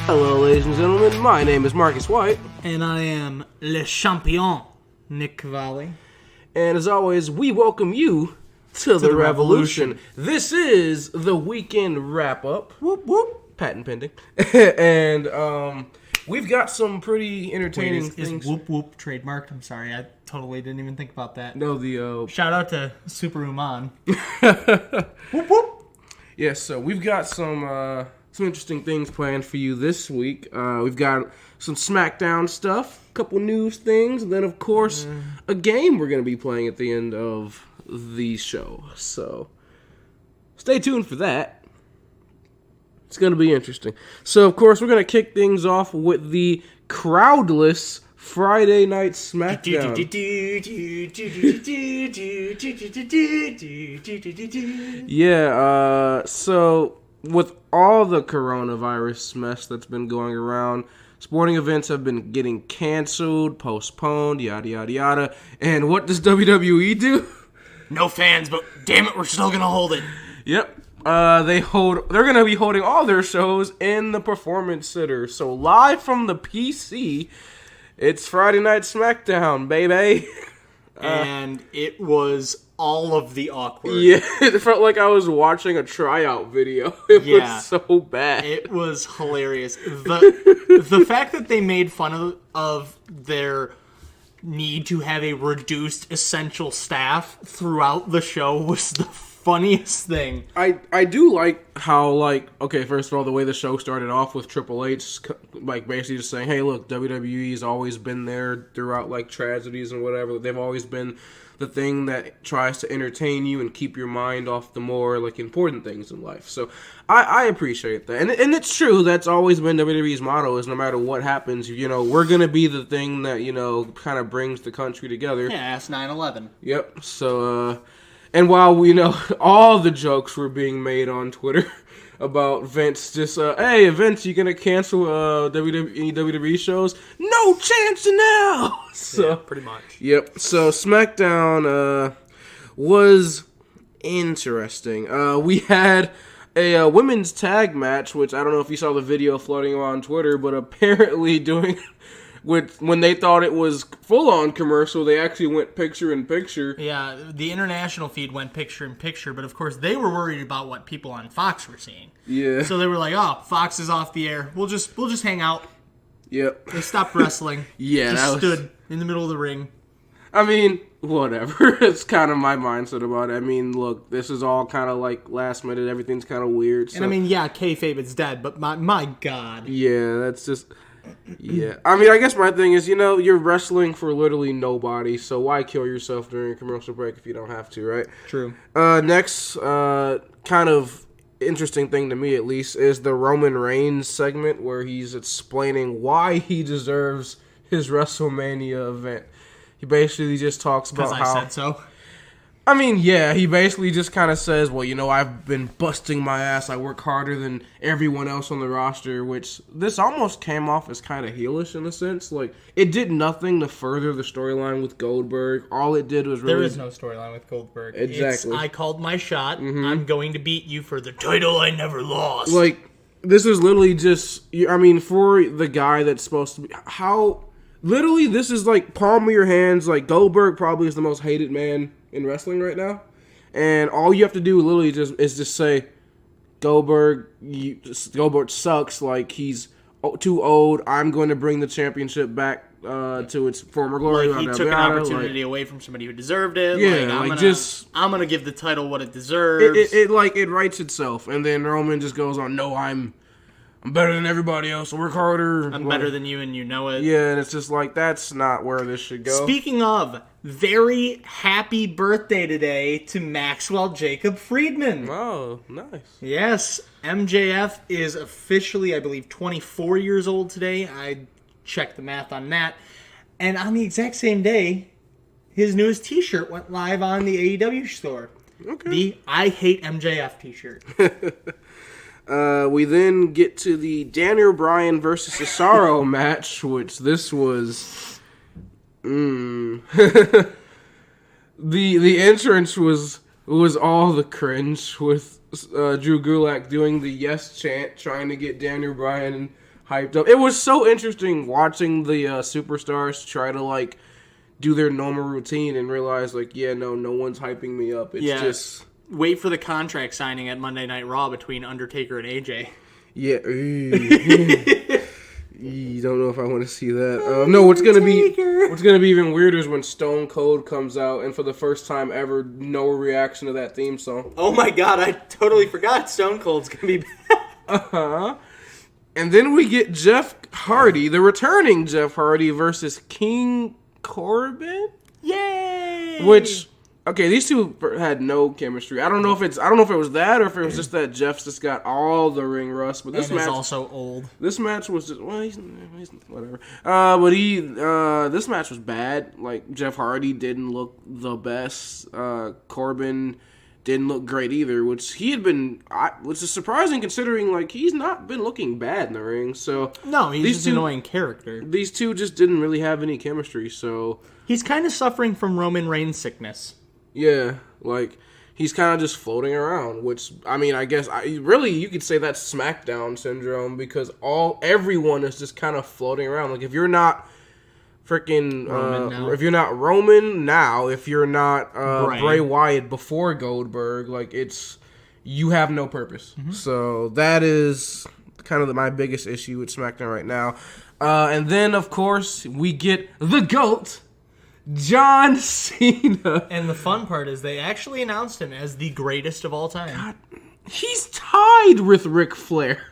Hello, ladies and gentlemen. My name is Marcus White. And I am Le Champion, Nick Cavalli. And as always, we welcome you to the Wrevolution. This is the weekend wrap-up. Whoop, whoop. Patent pending. And we've got some pretty entertaining things. Is whoop whoop trademarked? I'm sorry, I totally didn't even think about that. No, the... Shout out to Superhuman. Whoop whoop. Yes, so we've got some interesting things planned for you this week. We've got some Smackdown stuff, a couple news things, and then, of course, a game we're going to be playing at the end of the show. So, stay tuned for that. It's going to be interesting. So, of course, we're going to kick things off with the crowdless Friday Night Smackdown. Yeah, so with all the coronavirus mess that's been going around, sporting events have been getting canceled, postponed, yada, yada, yada. And what does WWE do? No fans, but damn it, we're still going to hold it. Yep. They're going to be holding all their shows in the Performance Center. So live from the PC, it's Friday Night Smackdown, baby. And it was all of the awkward. Yeah, it felt like I was watching a tryout video. It was so bad. It was hilarious. The fact that they made fun of their need to have a reduced essential staff throughout the show was the funniest thing. I do like how, okay, first of all, the way the show started off with Triple H, basically just saying, hey, look, WWE's always been there throughout, tragedies and whatever. They've always been the thing that tries to entertain you and keep your mind off the more, important things in life. So, I appreciate that. And it's true, that's always been WWE's motto, is no matter what happens, we're going to be the thing that, kind of brings the country together. Yeah, that's 9/11. Yep, so, and while we know all the jokes were being made on Twitter about Vince, just, hey, Vince, you gonna cancel WWE shows? No chance in hell! So, yeah, pretty much. Yep, so SmackDown was interesting. We had a women's tag match, which I don't know if you saw the video floating on Twitter, but apparently when they thought it was full-on commercial, they actually went picture-in-picture. Yeah, the international feed went picture-in-picture, but of course they were worried about what people on Fox were seeing. Yeah. So they were like, "Oh, Fox is off the air. We'll just hang out." Yep. They stopped wrestling. Yeah, just stood in the middle of the ring. I mean, whatever. It's kind of my mindset about it. I mean, look, this is all kind of last minute. Everything's kind of weird. So. And I mean, yeah, kayfabe is dead, but my God. Yeah, that's just... Yeah. I mean, I guess my thing is, you're wrestling for literally nobody, so why kill yourself during a commercial break if you don't have to, right? True. Next, kind of interesting thing to me, at least, is the Roman Reigns segment where he's explaining why he deserves his WrestleMania event. He basically just talks about how... Because I said so. I mean, yeah, he basically just kind of says, well, I've been busting my ass. I work harder than everyone else on the roster, which this almost came off as kind of heelish in a sense. It did nothing to further the storyline with Goldberg. All it did was really... There is no storyline with Goldberg. Exactly. I called my shot. Mm-hmm. I'm going to beat you for the title I never lost. This is literally just... I mean, for the guy that's supposed to be... Literally, this is palm of your hands. Goldberg probably is the most hated man in wrestling right now, and all you have to do literally is just say Goldberg sucks, he's too old. I'm going to bring the championship back to its former glory. He took an opportunity away from somebody who deserved it. Yeah, I'm gonna give the title what it deserves. It writes itself, and then Roman just goes on. No, I'm better than everybody else. I work harder. I'm better than you, and you know it. Yeah, and it's just that's not where this should go. Speaking of, very happy birthday today to Maxwell Jacob Friedman. Oh, nice. Yes, MJF is officially, I believe, 24 years old today. I checked the math on that. And on the exact same day, his newest t-shirt went live on the AEW store. Okay. The I Hate MJF t-shirt. We then get to the Daniel Bryan versus Cesaro match, which this was... the entrance was all the cringe with Drew Gulak doing the yes chant, trying to get Daniel Bryan hyped up. It was so interesting watching the superstars try to like do their normal routine and realize like, no one's hyping me up. It's just wait for the contract signing at Monday Night Raw between Undertaker and AJ. Yeah. You don't know if I want to see that. No, what's gonna be even weirder is when Stone Cold comes out and for the first time ever, no reaction to that theme song. Oh my god, I totally forgot Stone Cold's gonna be back. And then we get Jeff Hardy, the returning Jeff Hardy versus King Corbin. Yay! Which, okay, these two had no chemistry. I don't know if it was that or if it was just that Jeff's just got all the ring rust. But this match is also old. This match was just he's whatever. But this match was bad. Like Jeff Hardy didn't look the best. Corbin didn't look great either, which he had been, which is surprising considering like he's not been looking bad in the ring. So no, he's just an annoying character. These two just didn't really have any chemistry. So he's kind of suffering from Roman Reigns sickness. Yeah, like he's kind of just floating around. Which I mean, I guess really you could say that's Smackdown syndrome because everyone is just kind of floating around. Like if you're not freaking if you're not Roman now, if you're not Bray Wyatt before Goldberg, like you have no purpose. Mm-hmm. So that is kind of my biggest issue with SmackDown right now. And then of course we get the GOAT, John Cena. And the fun part is they actually announced him as the greatest of all time. God, he's tied with Ric Flair.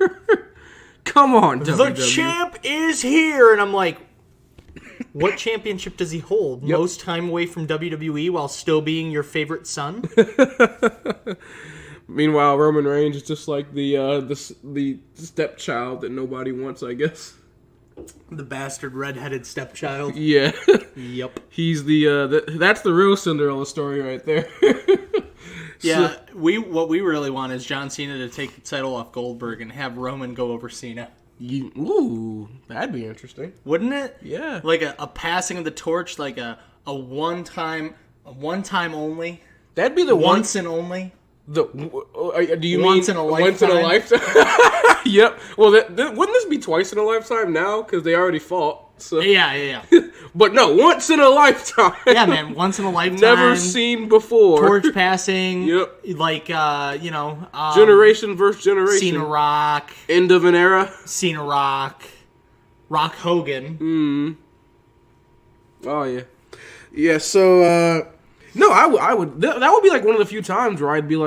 Come on, the WWE. champ is here, and I'm like, what championship does he hold? Yep. Most time away from WWE while still being your favorite son? Meanwhile, Roman Reigns is just like the stepchild that nobody wants, I guess. The bastard redheaded stepchild. Yeah. Yep. He's that's the real Cinderella story right there. Yeah, what we really want is John Cena to take the title off Goldberg and have Roman go over Cena. Ooh, that'd be interesting. Wouldn't it? Yeah. Like a passing of the torch, like a one time only. That'd be the once and only. Do you once mean in a lifetime? Once in a lifetime? Yep. Well, wouldn't this be twice in a lifetime now? Because they already fought. So. Yeah. But no, once in a lifetime. Yeah, man, once in a lifetime. Never seen before. Torch passing. Yep. Like, generation versus generation. Cena Rock. End of an era. Cena Rock. Rock Hogan. Oh, yeah. Yeah, so, no, I would. That would be like one of the few times where I'd be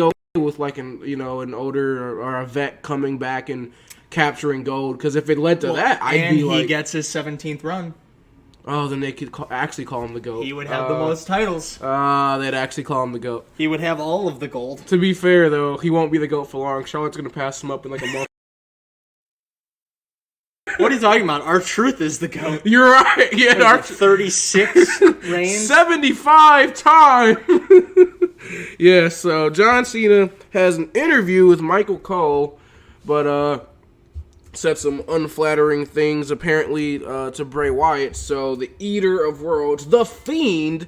okay with like an older or a vet coming back and capturing gold. Because if it led to that, I'd be like, and he gets his 17th run. Oh, then they could actually call him the GOAT. He would have the most titles. They'd actually call him the GOAT. He would have all of the gold. To be fair, though, he won't be the GOAT for long. Charlotte's gonna pass him up in like a month. What are you talking about? R-Truth is the GOAT. You're right. Yeah, 36 reigns. 75 times. Yeah, so John Cena has an interview with Michael Cole, but said some unflattering things apparently to Bray Wyatt. So the Eater of Worlds, the Fiend,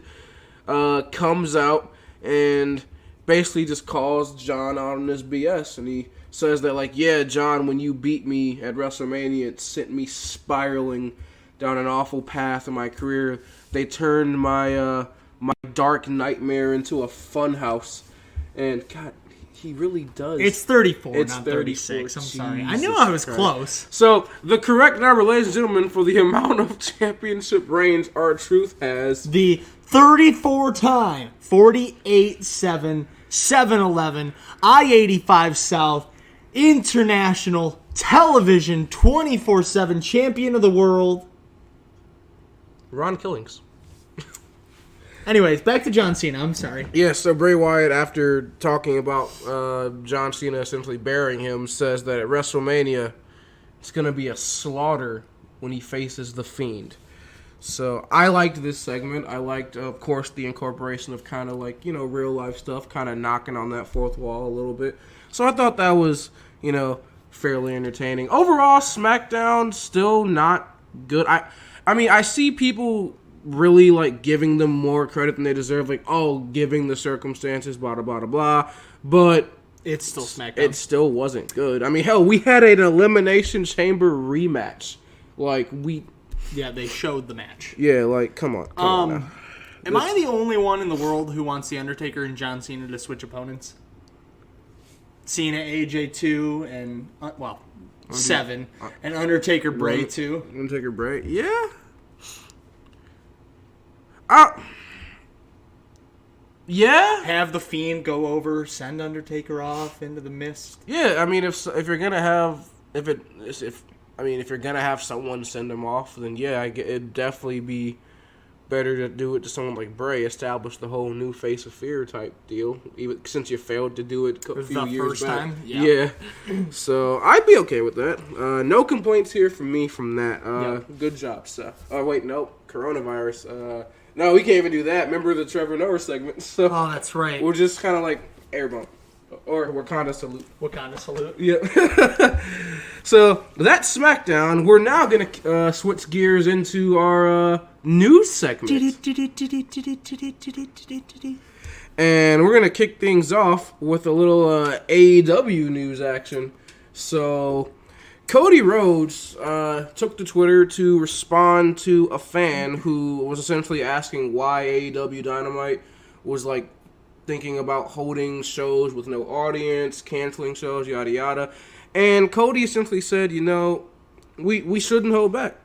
comes out and basically just calls John out on his BS, and he says that, like, yeah, John, when you beat me at WrestleMania, it sent me spiraling down an awful path in my career. They turned my my dark nightmare into a funhouse. And, God, he really does. It's 34, not 36. I'm sorry. I knew I was close. So, the correct number, ladies and gentlemen, for the amount of championship reigns R-Truth has... The 34-time, 48-7, 7-11, I-85 South, international television 24/7 champion of the world, Ron Killings. Anyways, back to John Cena. I'm sorry. Yeah, so Bray Wyatt, after talking about John Cena essentially burying him, says that at WrestleMania, it's going to be a slaughter when he faces The Fiend. So I liked this segment. I liked, of course, the incorporation of kind of like, real life stuff, kind of knocking on that fourth wall a little bit. So I thought that was, fairly entertaining. Overall, SmackDown still not good. I mean, I see people really like giving them more credit than they deserve, like, giving the circumstances, blah, blah, blah, blah. But It's still SmackDown. It still wasn't good. I mean, hell, we had an Elimination Chamber rematch. Like, Yeah, they showed the match. Yeah, like, come on now. Am I the only one in the world who wants The Undertaker and John Cena to switch opponents? Cena, AJ 2, and, 7. And Undertaker, Bray 2. Undertaker, Bray, yeah. Yeah. Have the Fiend go over, send Undertaker off into the mist. Yeah, I mean, if you're gonna have if you're gonna have someone send him off, then yeah, it'd definitely be better to do it to someone like Bray, establish the whole new face of fear type deal. Even since you failed to do it a few years back. Time? Yeah. So I'd be okay with that. No complaints here from me from that. Good job, Seth. Oh wait, nope, coronavirus. No, we can't even do that. Remember the Trevor Noah segment? So oh, that's right. We're just kind of like air bump. Or Wakanda salute. Wakanda salute. Yep. So, that's SmackDown. We're now going to switch gears into our news segment. And we're going to kick things off with a little AEW news action. So, Cody Rhodes took to Twitter to respond to a fan who was essentially asking why AEW Dynamite was like thinking about holding shows with no audience, canceling shows, yada yada. And Cody essentially said, we shouldn't hold back.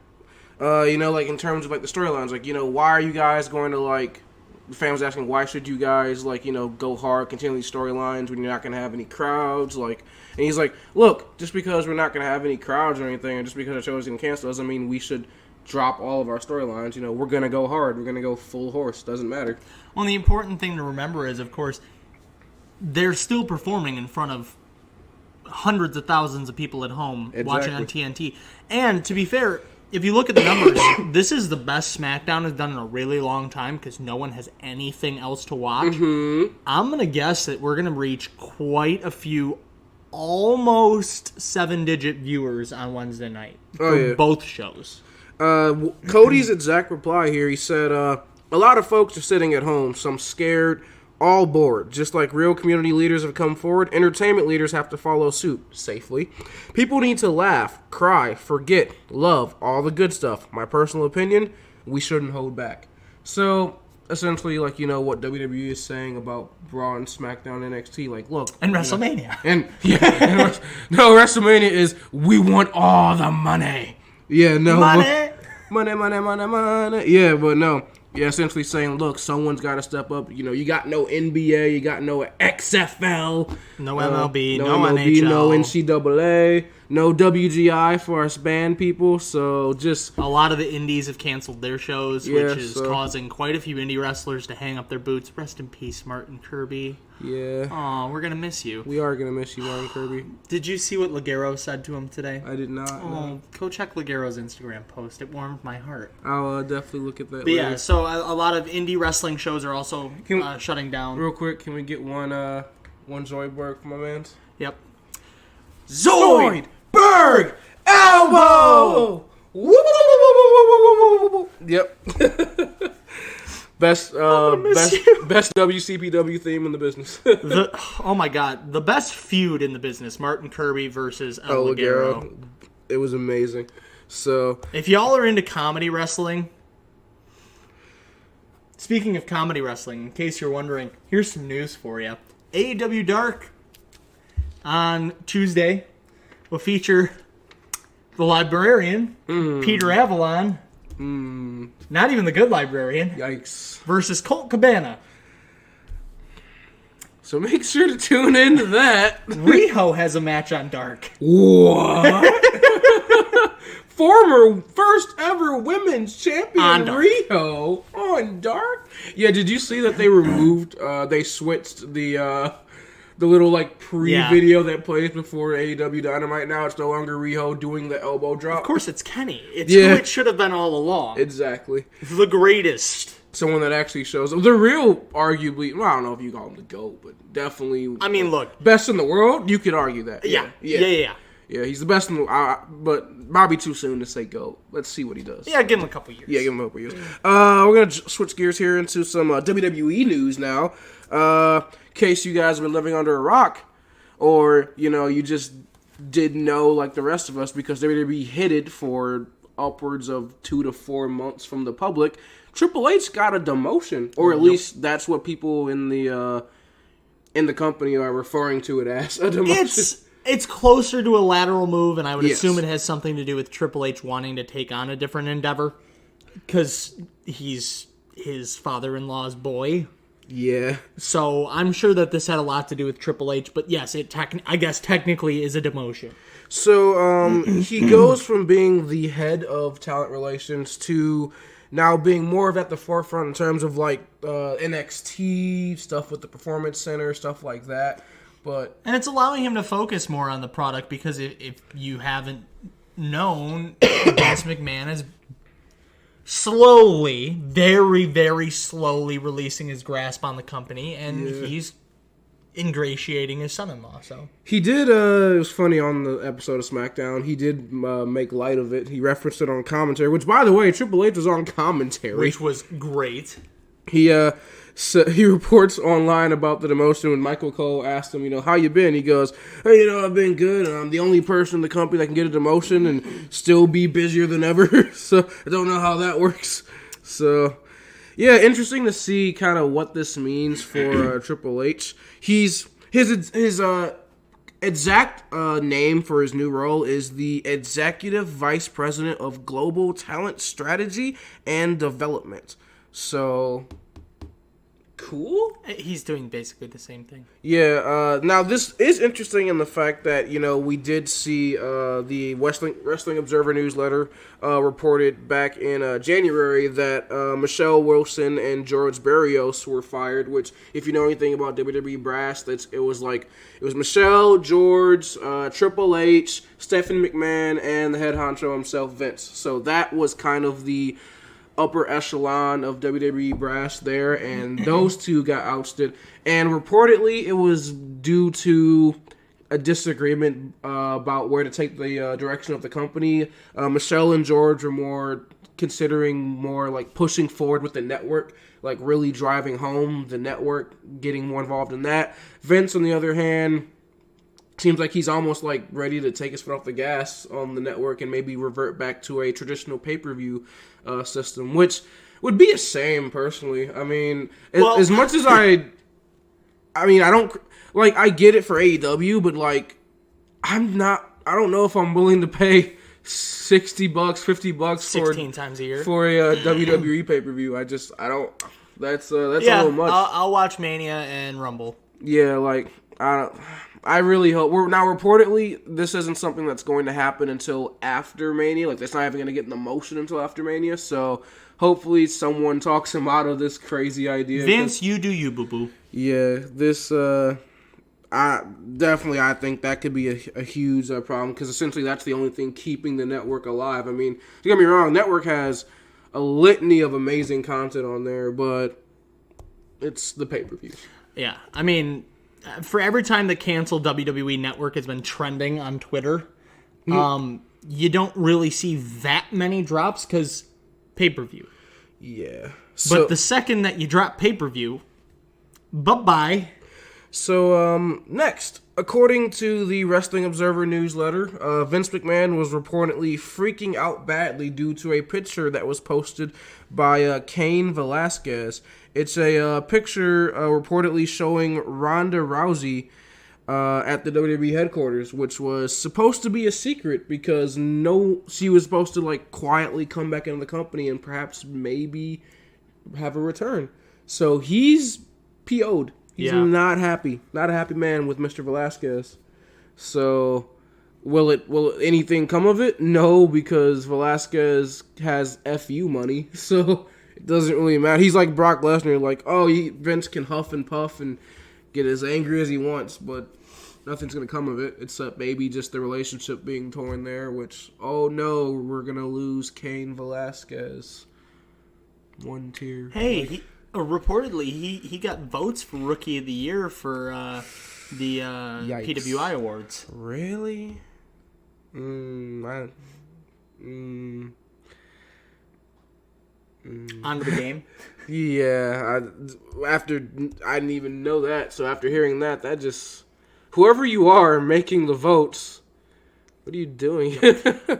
Like in terms of like the storylines, like, why are you guys going to like, the fan was asking, why should you guys like, go hard, continue these storylines when you're not going to have any crowds? Like, and he's like, look, just because we're not going to have any crowds or anything, and just because our show is going to cancel doesn't mean we should drop all of our storylines. We're going to go hard. We're going to go full horse. Doesn't matter. Well, the important thing to remember is, of course, they're still performing in front of hundreds of thousands of people at home watching on TNT. And to be fair, if you look at the numbers, this is the best SmackDown has done in a really long time because no one has anything else to watch. Mm-hmm. I'm going to guess that we're going to reach quite a few almost 7-digit viewers on Wednesday night for both shows. Cody's exact reply here, he said, a lot of folks are sitting at home, some scared, all bored. Just like real community leaders have come forward, entertainment leaders have to follow suit, safely. People need to laugh, cry, forget, love, all the good stuff. My personal opinion, we shouldn't hold back. So, essentially, like, what WWE is saying about Raw and SmackDown NXT, like, look. And WrestleMania. No, WrestleMania is, we want all the money. Yeah, no. Money. Yeah, but no. Yeah, essentially saying, look, someone's got to step up. You got no NBA, you got no XFL. No MLB, no MLB, NHL. no NCAA, no WGI for us band people. So just... A lot of the indies have canceled their shows, which is causing quite a few indie wrestlers to hang up their boots. Rest in peace, Martin Kirby. Yeah. Aw, we're going to miss you. We are going to miss you, Martin Kirby. Did you see what Ligero said to him today? I did not. No. Go check Ligero's Instagram post. It warmed my heart. I'll definitely look at that later. Yeah, so a lot of indie wrestling shows are also shutting down. Real quick, can we get one Zoidberg for my mans? Yep. Zoidberg elbow! Yep. Best WCPW theme in the business. Oh my god, the best feud in the business: Martin Kirby versus El Ligero. It was amazing. So, if y'all are into comedy wrestling, speaking of comedy wrestling, in case you're wondering, here's some news for you. AEW Dark on Tuesday will feature the librarian, Peter Avalon. Not even the good librarian. Yikes. Versus Colt Cabana. So make sure to tune into that. Riho has a match on Dark. What? Former first ever women's champion Riho on Dark? Yeah, did you see that they removed, they switched the little like pre-video that plays before AEW Dynamite? Now it's no longer Riho doing the elbow drop. Of course it's Kenny. It's who it should have been all along. Exactly. The greatest. Someone that actually shows up. The real, arguably, well, I don't know if you call him the GOAT, but definitely. I mean, look. Best in the world? You could argue that. Yeah, he's the best in the but probably too soon to say GOAT. Let's see what he does. Yeah, give him a couple years. Yeah, give him a couple years. We're going to switch gears here into some WWE news now. In case you guys have been living under a rock, or you just didn't know like the rest of us because WWE hid it for upwards of 2 to 4 months from the public. Triple H got a demotion, or at least that's what people in the company are referring to it as, a demotion. It's closer to a lateral move, and I would Yes. assume it has something to do with Triple H wanting to take on a different endeavor because he's his father-in-law's boy. Yeah. So I'm sure that this had a lot to do with Triple H, but yes, I guess technically is a demotion. So he goes from being the head of talent relations to now being more of at the forefront in terms of like NXT stuff with the Performance Center, stuff like that. And it's allowing him to focus more on the product because if you haven't known, Vince McMahon is slowly, very, very slowly releasing his grasp on the company, and he's ingratiating his son-in-law. So he did. It was funny on the episode of Smackdown. He did make light of it. He referenced it on commentary, which, by the way, Triple H was on commentary, which was great. So he reports online about the demotion when Michael Cole asked him, how you been? He goes, hey, I've been good, and I'm the only person in the company that can get a demotion and still be busier than ever. So I don't know how that works. So, yeah, interesting to see kind of what this means for Triple H. His exact name for his new role is the Executive Vice President of Global Talent Strategy and Development. So... cool. He's doing basically the same thing. Yeah. Now this is interesting in the fact that we did see the Wrestling Observer newsletter reported back in January that Michelle Wilson and George Barrios were fired. Which, if you know anything about WWE brass, it was Michelle, George, Triple H, Stephanie McMahon, and the head honcho himself, Vince. So that was kind of the upper echelon of WWE brass there, and those two got ousted. And reportedly, it was due to a disagreement about where to take the direction of the company. Michelle and George were considering like pushing forward with the network, like really driving home the network, getting more involved in that. Vince, on the other hand, seems like he's almost like ready to take his foot off the gas on the network and maybe revert back to a traditional pay-per-view system, which would be a shame, personally. I mean, as much as I don't like, I get it for AEW, but like, I don't know if I'm willing to pay $60, $50 16 times a year for a WWE pay-per-view. I don't. That's a little much. I'll watch Mania and Rumble. Yeah, like I really hope reportedly this isn't something that's going to happen until after Mania. Like, that's not even going to get in the motion until after Mania. So hopefully someone talks him out of this crazy idea. Vince, you do you, boo boo. Yeah, this I think that could be a huge problem, because essentially that's the only thing keeping the network alive. I mean, don't get me wrong, network has a litany of amazing content on there, but it's the pay-per-view. Yeah, I mean, for every time the canceled WWE Network has been trending on Twitter, you don't really see that many drops because pay-per-view. Yeah. But the second that you drop pay-per-view, bye-bye. So, next, according to the Wrestling Observer newsletter, Vince McMahon was reportedly freaking out badly due to a picture that was posted by Cain Velasquez. It's a picture reportedly showing Ronda Rousey at the WWE headquarters, which was supposed to be a secret because she was supposed to like quietly come back into the company and perhaps maybe have a return. So he's PO'd. He's not happy. Not a happy man with Mr. Velasquez. So will anything come of it? No, because Velasquez has FU money. So it doesn't really matter. He's like Brock Lesnar, like, Vince can huff and puff and get as angry as he wants, but nothing's going to come of it except maybe just the relationship being torn there, which, oh no, we're going to lose Cain Velasquez. One tier. Hey, reportedly, he got votes for Rookie of the Year for the PWI Awards. Really? On to the game. Yeah, I didn't even know that. So after hearing that just, whoever you are making the votes, what are you doing?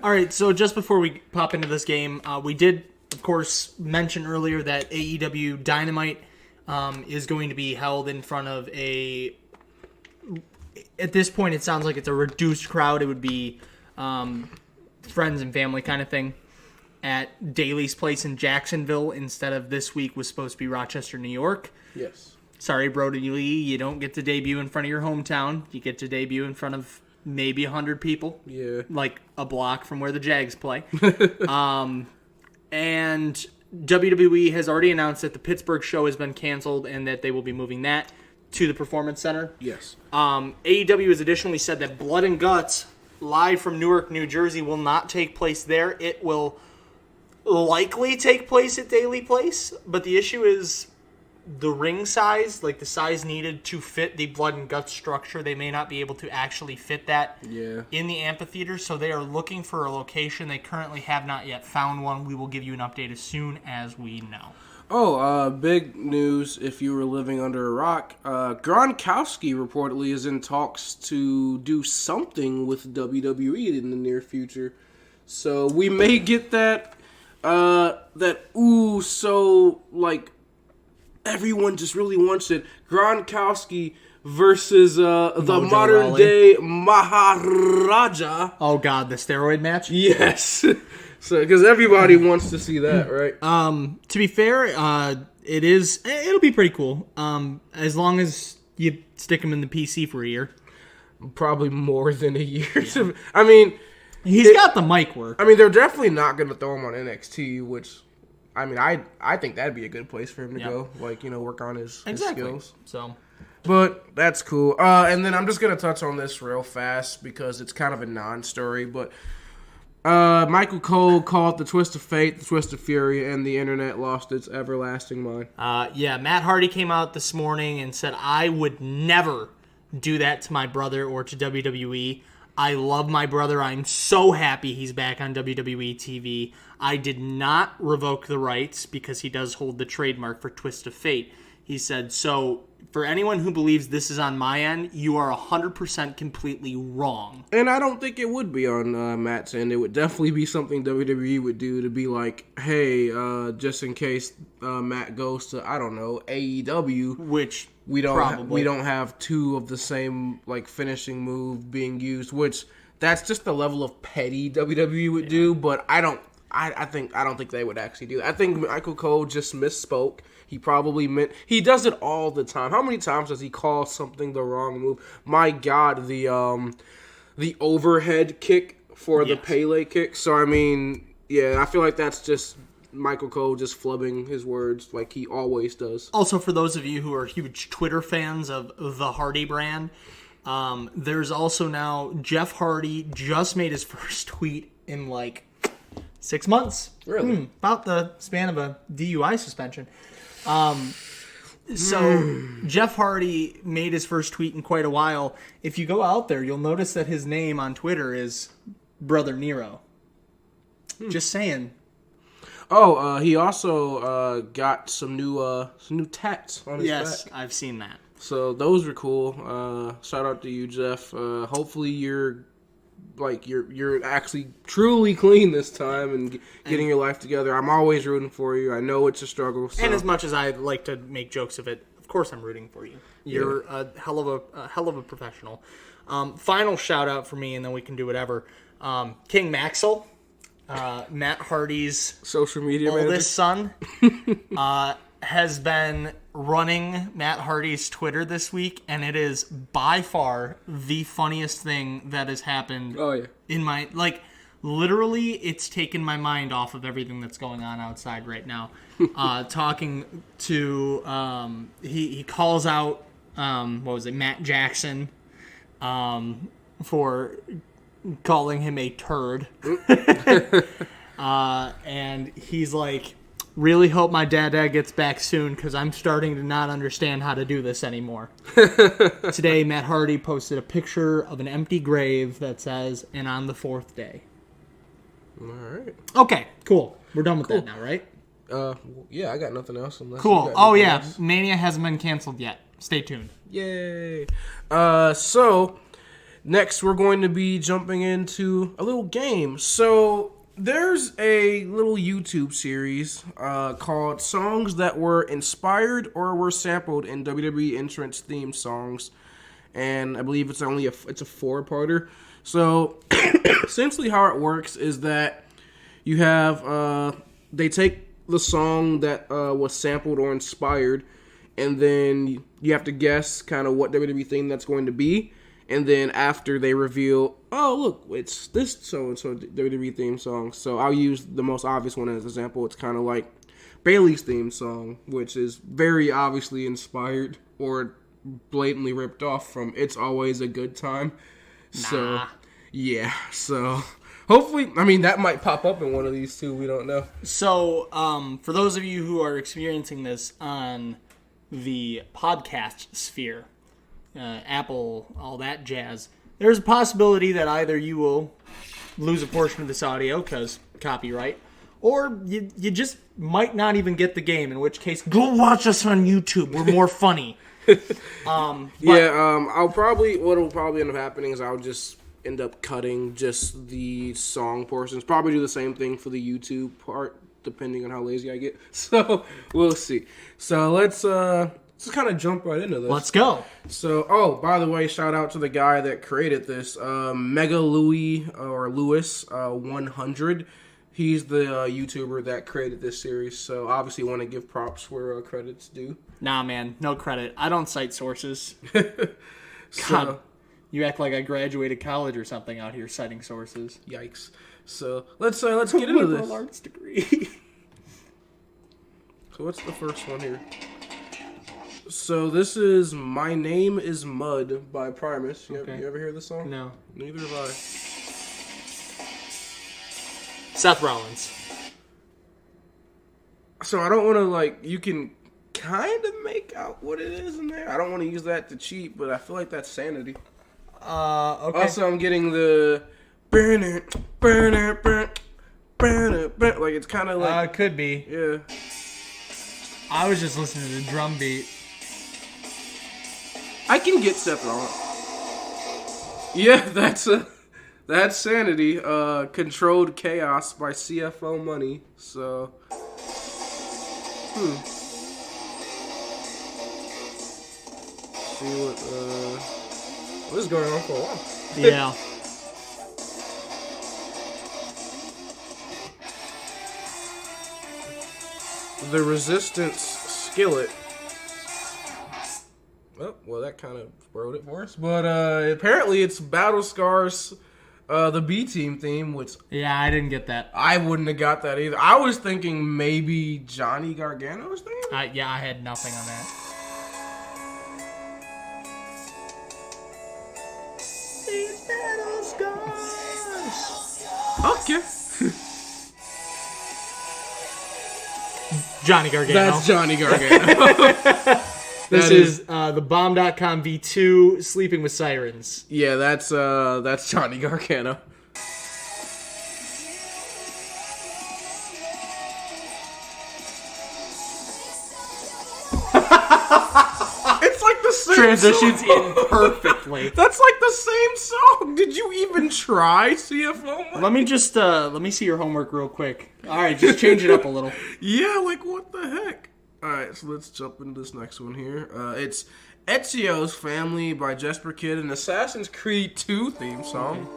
All right, so just before we pop into this game, we did, of course, mention earlier that AEW Dynamite is going to be held in front of a... At this point, it sounds like it's a reduced crowd. It would be friends and family kind of thing at Daly's Place in Jacksonville instead of this week was supposed to be Rochester, New York. Yes. Sorry, Brody Lee, you don't get to debut in front of your hometown. You get to debut in front of maybe 100 people. Yeah. Like a block from where the Jags play. And WWE has already announced that the Pittsburgh show has been canceled and that they will be moving that to the Performance Center. Yes. AEW has additionally said that Blood and Guts, live from Newark, New Jersey, will not take place there. It will likely take place at Daly Place, but the issue is the ring size, like the size needed to fit the Blood and Guts structure. They may not be able to actually fit that in the amphitheater, so they are looking for a location. They currently have not yet found one. We will give you an update as soon as we know. Oh, big news if you were living under a rock. Gronkowski reportedly is in talks to do something with WWE in the near future. So we may get that, everyone just really wants it. Gronkowski versus the modern day Maharaja. Oh, God, the steroid match? Yes. So, because everybody wants to see that, right? To be fair, it'll be pretty cool. As long as you stick him in the PC for a year. Probably more than a year. Yeah. I mean, he's got the mic work. I mean, they're definitely not going to throw him on NXT, which, I mean, I think that'd be a good place for him to go. Like, work on his skills. So, but that's cool. And then I'm just going to touch on this real fast because it's kind of a non-story, but Michael Cole called the Twist of Fate, the Twist of Fury, and the internet lost its everlasting mind. Matt Hardy came out this morning and said, I would never do that to my brother or to WWE. I love my brother. I'm so happy he's back on WWE TV. I did not revoke the rights because he does hold the trademark for Twist of Fate. He said, so for anyone who believes this is on my end, you are 100% completely wrong. And I don't think it would be on Matt's end. It would definitely be something WWE would do to be like, hey, just in case Matt goes to, I don't know, AEW. Which we don't have two of the same finishing move being used, which that's just the level of petty WWE would do, but I don't think they would actually do that. I think Michael Cole just misspoke. He probably meant... He does it all the time. How many times does he call something the wrong move? My God, the overhead kick for the Pele kick. So, I mean, yeah, I feel like that's just Michael Cole just flubbing his words like he always does. Also, for those of you who are huge Twitter fans of the Hardy brand, there's also now Jeff Hardy just made his first tweet in 6 months. Really? About the span of a DUI suspension. So Jeff Hardy made his first tweet in quite a while. If you go out there, you'll notice that his name on Twitter is Brother Nero. Just saying. Oh, he also got some new tats on his back. Yes, I've seen that. So those were cool. Shout out to you, Jeff. Hopefully you're actually truly clean this time and getting your life together. I'm always rooting for you. I know it's a struggle. So. And as much as I like to make jokes of it, of course I'm rooting for you. You're a hell of a professional. Final shout out for me, and then we can do whatever. King Maxwell, Matt Hardy's social media oldest son, has been running Matt Hardy's Twitter this week, and it is by far the funniest thing that has happened. Oh yeah, in my literally, it's taken my mind off of everything that's going on outside right now. Talking to he calls out Matt Jackson for calling him a turd, and he's like, really hope my dad gets back soon because I'm starting to not understand how to do this anymore. Today, Matt Hardy posted a picture of an empty grave that says, and on the fourth day. All right. Okay, cool. We're done with that now, right? Yeah, I got nothing else. Cool. Oh, yeah. Mania hasn't been canceled yet. Stay tuned. Yay! So next we're going to be jumping into a little game. So there's a little YouTube series called "Songs That Were Inspired or Were Sampled in WWE Entrance Theme Songs," and I believe it's a 4-parter. So essentially, how it works is that you have they take the song that was sampled or inspired, and then you have to guess kind of what WWE theme that's going to be. And then after they reveal, oh, look, it's this so-and-so WWE theme song. So I'll use the most obvious one as an example. It's kind of like Bayley's theme song, which is very obviously inspired or blatantly ripped off from It's Always a Good Time. So, yeah. So, hopefully, I mean, that might pop up in one of these two. We don't know. So, for those of you who are experiencing this on the podcast sphere, Apple, all that jazz, there's a possibility that either you will lose a portion of this audio because copyright, or you just might not even get the game, in which case, go watch us on YouTube. We're more funny. What'll probably end up happening is I'll just end up cutting just the song portions. Probably do the same thing for the YouTube part, depending on how lazy I get. So, we'll see. So, let's kind of jump right into this. Let's go. So, by the way, shout out to the guy that created this, Mega Louis, or Lewis 100. He's the YouTuber that created this series, so obviously want to give props where credit's due. Nah, man, no credit. I don't cite sources. So, God, you act like I graduated college or something out here citing sources. Yikes. So, let's get into this. Liberal arts degree. So, what's the first one here? So this is My Name is Mud by Primus. You ever hear this song? No. Neither have I. Seth Rollins. So I don't want to, you can kind of make out what it is in there. I don't want to use that to cheat, but I feel like that's Sanity. Okay. Also, I'm getting the... Like, it's kind of like... could be. Yeah. I was just listening to the drum beat. I can get Seth Rollins. Yeah, that's Sanity. Controlled Chaos by CFO Money. So, see what is going on for a while. Yeah. The Resistance Skillet. Oh, well, that kind of spoiled it for us. But apparently it's Battle Scars, the B-Team theme, which... Yeah, I didn't get that. I wouldn't have got that either. I was thinking maybe Johnny Gargano's theme? Yeah, I had nothing on that. These battle scars. Okay. Johnny Gargano. That's Johnny Gargano. This is the Bomb.com V2 Sleeping with Sirens. Yeah, that's Johnny Gargano. It's like the same Transitions song. in perfectly. That's like the same song. Did you even try, CFO? Let me just let me see your homework real quick. All right, just change it up a little. Yeah, like what the heck? Alright, so let's jump into this next one here. It's Ezio's Family by Jesper Kid, an Assassin's Creed 2 theme song.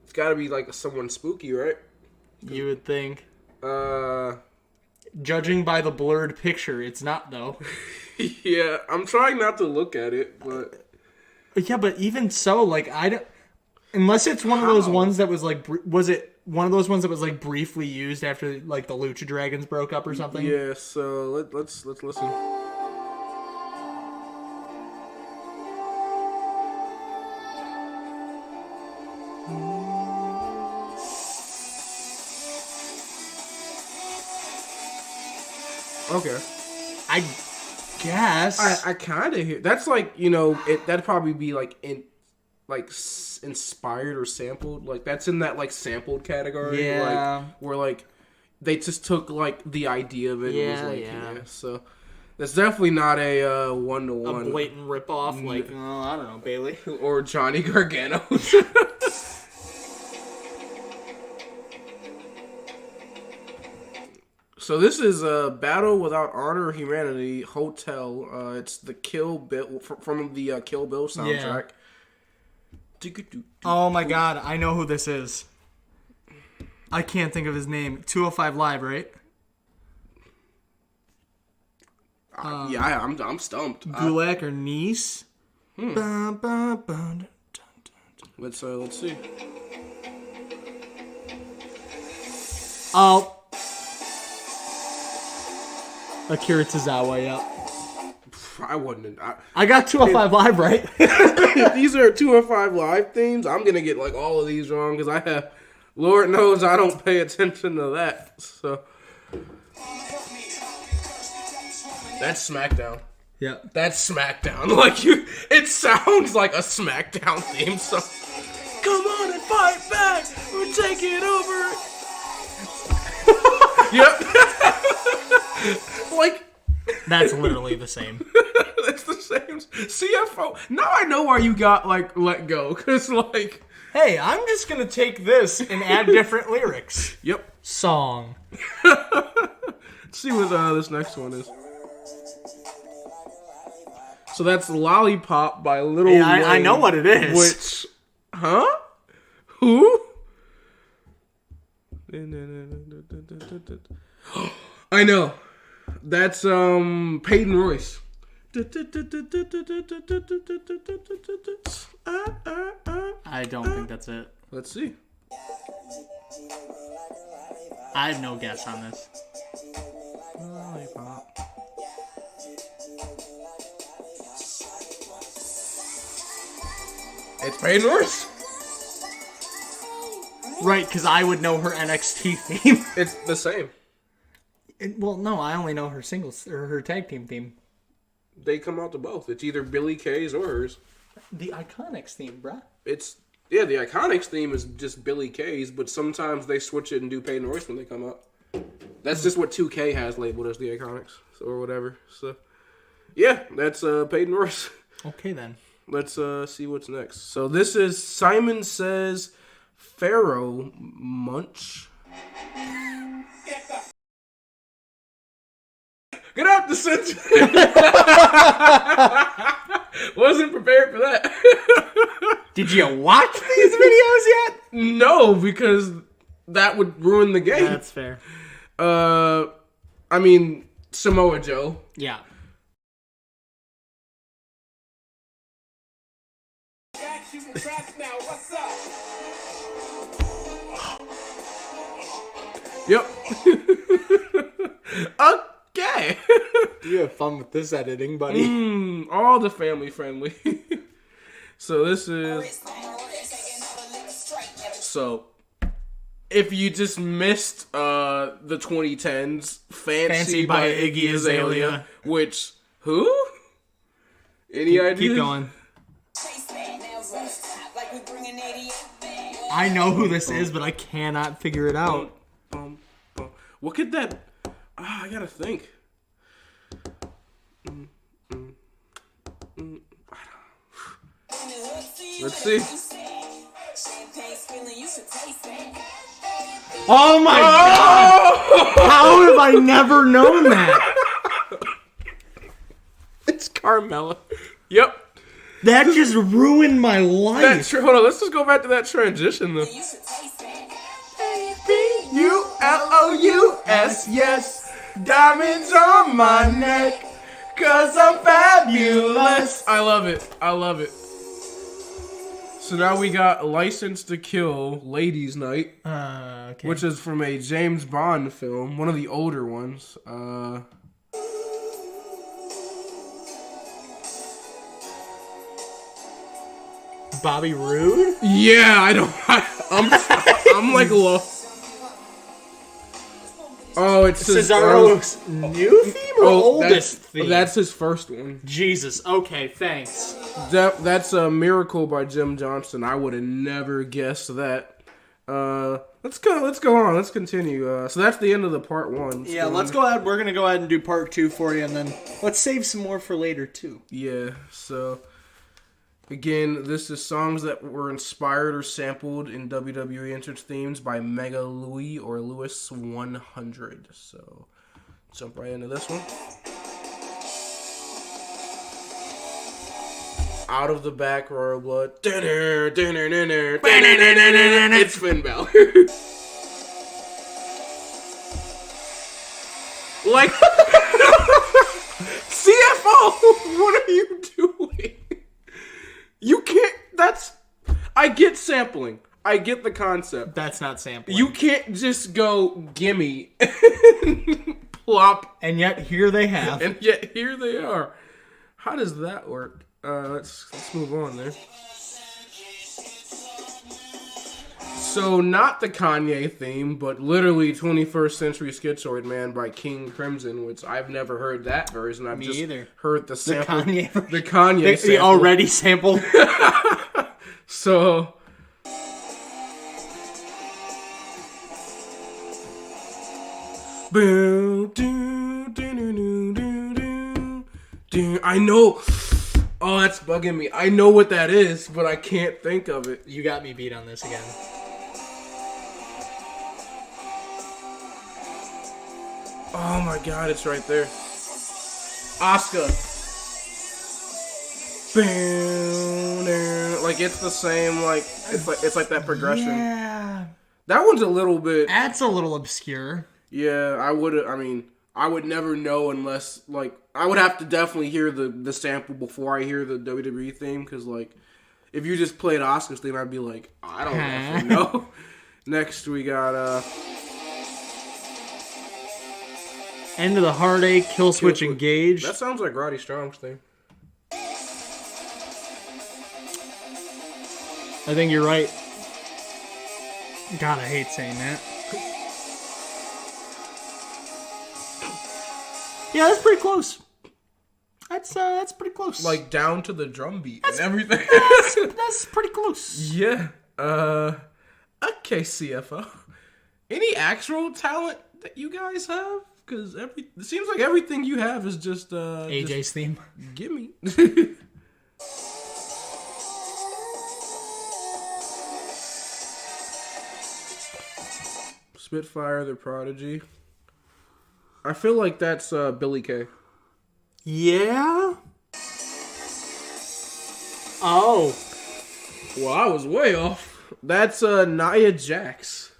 It's gotta be like someone spooky, right? You would think. Judging by the blurred picture, it's not, though. Yeah, I'm trying not to look at it, but... Yeah, but even so, like, I don't... Unless it's one of those ones that was like, was it one of those ones that was like briefly used after like the Lucha Dragons broke up or something? Yeah. So let's listen. Okay. I guess. I kind of hear that's like that'd probably be like inspired or sampled, like that's in that like sampled category. Yeah. Like where like they just took like the idea of it. Yeah, and was like, yeah. So that's definitely not a one-to-one. A blatant ripoff, like I don't know, Bailey or Johnny Gargano. So this is Battle Without Honor or Humanity Hotel. It's the Kill Bill from the Kill Bill soundtrack. Yeah. Oh my god, I know who this is. I can't think of his name. 205 Live, right? Yeah, I'm stumped. Gulak or Nice? Let's see. Oh. Akira Tozawa, yeah. I wouldn't. I got 205 Live right. If these are 205 Live themes, I'm gonna get like all of these wrong because I have. Lord knows I don't pay attention to that. So that's Smackdown. Yeah, that's Smackdown. Like it sounds like a Smackdown theme song. Come on and fight back. We're taking over. Yep. Like that's literally the same. That's the same. CFO. Now I know why you got like let go, because like. Hey, I'm just gonna take this and add different lyrics. Yep. Song. Let's see what this next one is. So that's Lollipop by Lil Wayne. I know what it is. Which, Who? I know. That's Peyton Royce. I don't think that's it. Let's see. I have no guess on this. It's Peyton Royce. Right, because I would know her NXT theme. It's the same. Well, no, I only know her singles or her tag team theme. They come out to both. It's either Billy Kay's or hers. The Iconics theme, bruh. The Iconics theme is just Billy Kay's, but sometimes they switch it and do Peyton Royce when they come up. That's just what 2K has labeled as the Iconics, or whatever. So, yeah, that's Peyton Royce. Okay, then. Let's see what's next. So this is Simon Says Pharaoh Munch. Get out the sentence. Wasn't prepared for that. Did you watch these videos yet? No, because that would ruin the game. That's fair. I mean, Samoa Joe. Yeah. Yep. Okay. You have fun with this editing, buddy. All the family friendly. So this is... So, if you just missed the 2010s, Fancy by Iggy Azalea, which... Who? Any idea? Keep going. I know who this is, but I cannot figure it out. What could that... I gotta think. Let's see. Oh my god! How have I never known that? It's Carmella. Yep. That just ruined my life. Hold on, let's just go back to that transition though. B-U-L-O-U-S, yes. Diamonds on my neck, 'cause I'm fabulous. I love it. I love it. So now we got License to Kill, Ladies Night, Okay. which is from a James Bond film, one of the older ones. Bobby Roode? Yeah, I'm like lost. Oh, it's Cesaro's new theme or oldest theme? That's his first one. Jesus. Okay, thanks. That's a Miracle by Jim Johnston. I would have never guessed that. let's go on. Let's continue. So that's the end of the part 1. Yeah, let's go ahead. We're going to go ahead and do part 2 for you, and then let's save some more for later, too. Yeah, so, again, this is songs that were inspired or sampled in WWE entrance themes by Mega Louie or Lewis 100. So, jump right into this one. Out of the back, Royal Blood. It's Finn Balor. Like, CFO, what are you doing? You can't, I get sampling. I get the concept. That's not sampling. You can't just go, gimme, plop. And yet, here they have. And yet, here they are. How does that work? Let's move on there. So, not the Kanye theme, but literally 21st Century Schizoid Man by King Crimson, which I've never heard that version. I've just either. heard the sample. The Kanye version. The Kanye sample. The already sampled. So... I know... Oh, that's bugging me. I know what that is, but I can't think of it. You got me beat on this again. Oh my god, it's right there. Asuka. Like, it's the same, like, it's like that progression. Yeah. That one's a little bit... That's a little obscure. Yeah, I would never know unless, like, I would have to definitely hear the sample before I hear the WWE theme, because, like, if you just played Asuka's theme, I'd be like, I don't actually know. Next, we got, End of the Heartache, Kill Switch Engage. That sounds like Roddy Strong's thing. I think you're right. God, I hate saying that. Yeah, that's pretty close. That's pretty close. Like, down to the drum beat and everything. That's pretty close. Yeah. Okay, CFO. Any actual talent that you guys have? Because it seems like everything you have is just... AJ's theme. Gimme. Spitfire, the Prodigy. I feel like that's Billy Kay. Yeah? Oh. Well, I was way off. That's Nia Jax.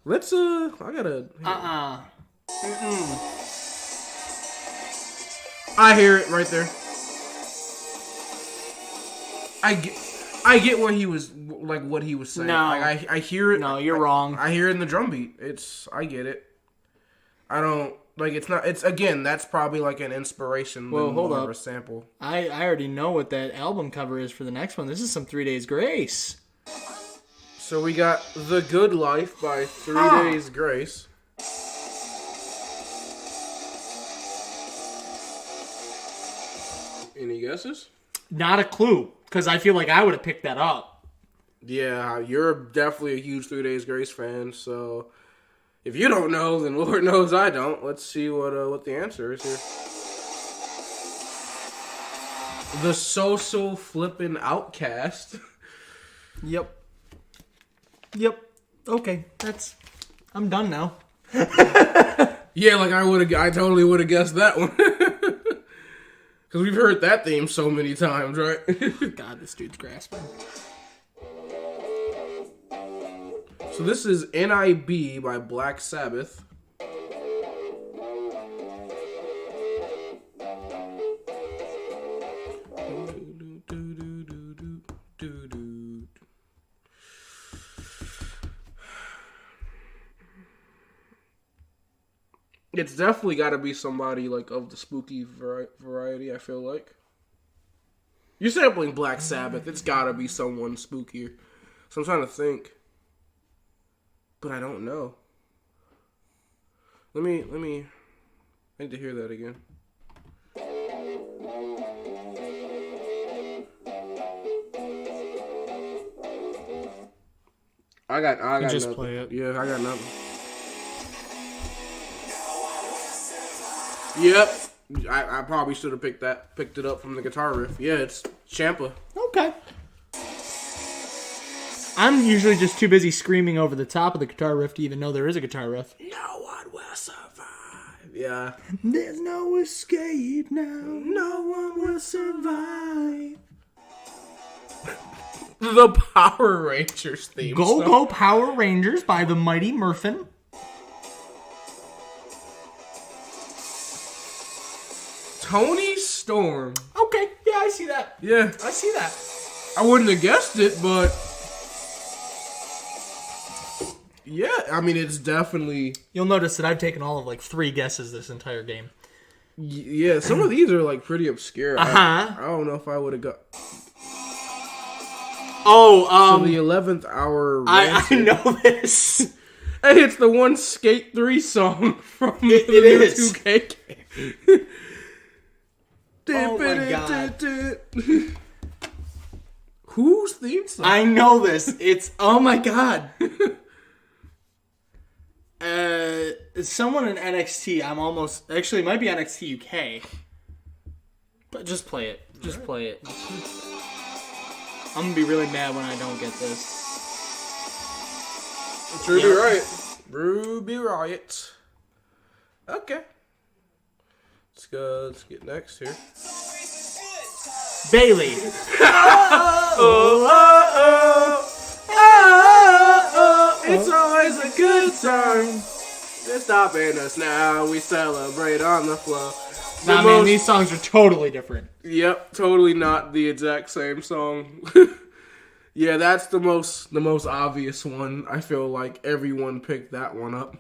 Let's I gotta... I hear it right there. I get what he was saying. No. Like, I hear it. No, you're wrong. I hear it in the drum beat. I get it. I don't like. It's not. It's again. That's probably like an inspiration. Well, hold up. A sample. I already know what that album cover is for the next one. This is some 3 Days Grace. So we got The Good Life by 3 Days Grace. Any guesses? Not a clue, because I feel like I would have picked that up. Yeah, you're definitely a huge 3 Days Grace fan, so if you don't know, then Lord knows I don't. Let's see what the answer is here. The So-So Flippin' Outcast. Yep. Okay, I'm done now. Yeah, like I totally would have guessed that one. Because we've heard that theme so many times, right? God, this dude's grasping. So this is NIB by Black Sabbath. It's definitely got to be somebody like of the spooky variety, I feel like. You're sampling Black Sabbath. It's got to be someone spookier. So I'm trying to think. But I don't know. Let me I need to hear that again. I got just nothing. play it. Yeah, I got nothing. Yep. I probably should have picked it up from the guitar riff. Yeah, it's Champa. Okay. I'm usually just too busy screaming over the top of the guitar riff to even know there is a guitar riff. No one will survive. Yeah. There's no escape now. No one will survive. The Power Rangers theme Go song. Go Power Rangers by the Mighty Morphin. Tony Storm. Okay, yeah, I see that. Yeah. I see that. I wouldn't have guessed it, but yeah, I mean, it's definitely... You'll notice that I've taken all of like 3 guesses this entire game. Yeah, some of these are like pretty obscure. I don't know if I would have got... Oh, so the 11th hour... I know this. Hey, it's the one Skate 3 song from the is. 2K game. Oh my god. Whose theme song? I know this. It's... Oh my god. Someone in NXT. I'm almost... Actually, it might be NXT UK. But just play it. Just play it. I'm gonna be really mad when I don't get this. It's Ruby Riot. Ruby Riot. Okay. Let's go. Let's get next here. Bailey. It's always a good time. They're stopping us now. We celebrate on the floor. Nah, man, these songs are totally different. Yep, totally not the exact same song. Yeah, that's the most obvious one. I feel like everyone picked that one up.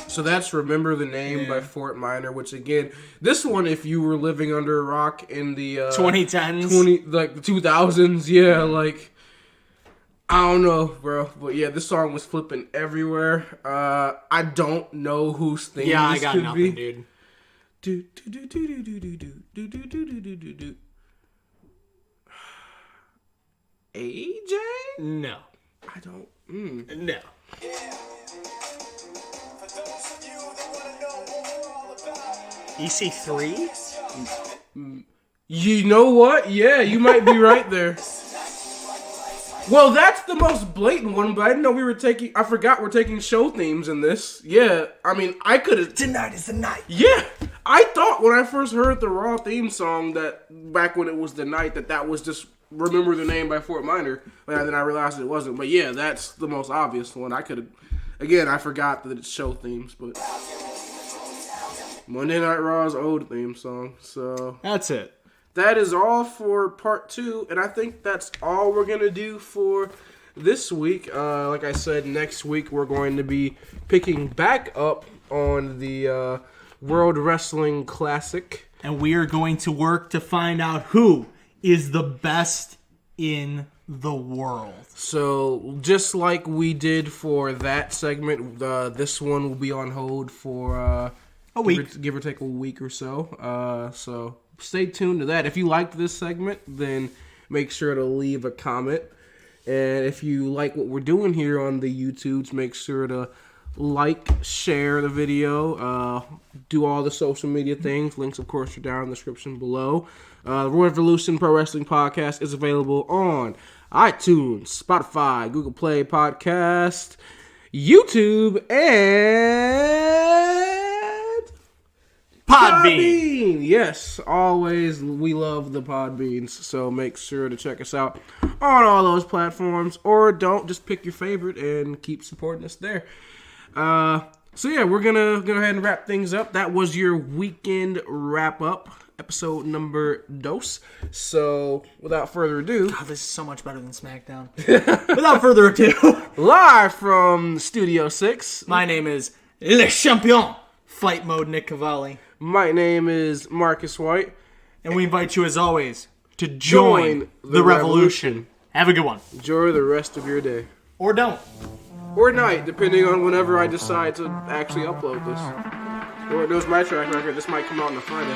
So that's Remember the Name by Fort Minor, which again, this one, if you were living under a rock in the 2010s, like the 2000s, yeah, like I don't know, bro, but yeah, this song was flipping everywhere. I don't know whose theme this I got could nothing, be. dude. AJ? No. I don't. No. EC3? You know what? Yeah, you might be right there. Well, that's the most blatant one, but I didn't know we were taking... I forgot we're taking show themes in this. Yeah, I mean, I could have... Tonight is the night. Yeah, I thought when I first heard the Raw theme song that back when it was the night that was just Remember the Name by Fort Minor. And then I realized it wasn't. But yeah, that's the most obvious one. I could have... Again, I forgot that it's show themes, but... Monday Night Raw's old theme song, so... That's it. That is all for part 2, and I think that's all we're going to do for this week. Like I said, next week we're going to be picking back up on the World Wrestling Classic. And we are going to work to find out who is the best in the world. So, just like we did for that segment, this one will be on hold for... a week. Give or take a week or so. So stay tuned to that. If you liked this segment, then make sure to leave a comment. And if you like what we're doing here on the YouTubes, make sure to like, share the video, do all the social media things. Links, of course, are down in the description below. The Wrevolution Pro Wrestling Podcast is available on iTunes, Spotify, Google Play Podcast, YouTube, and... Podbean! Yes, always we love the Podbeans, so make sure to check us out on all those platforms, or don't, just pick your favorite and keep supporting us there. So yeah, we're gonna go ahead and wrap things up. That was your weekend wrap-up, episode number 2. So, without further ado... God, this is so much better than Smackdown. Without further ado... Live from Studio 6. My name is Le Champion, Fight Mode Nick Cavalli. My name is Marcus White. And we invite you, as always, to join the revolution. Have a good one. Enjoy the rest of your day. Or don't. Or night, depending on whenever I decide to actually upload this. Lord knows my track record, this might come out on a Friday.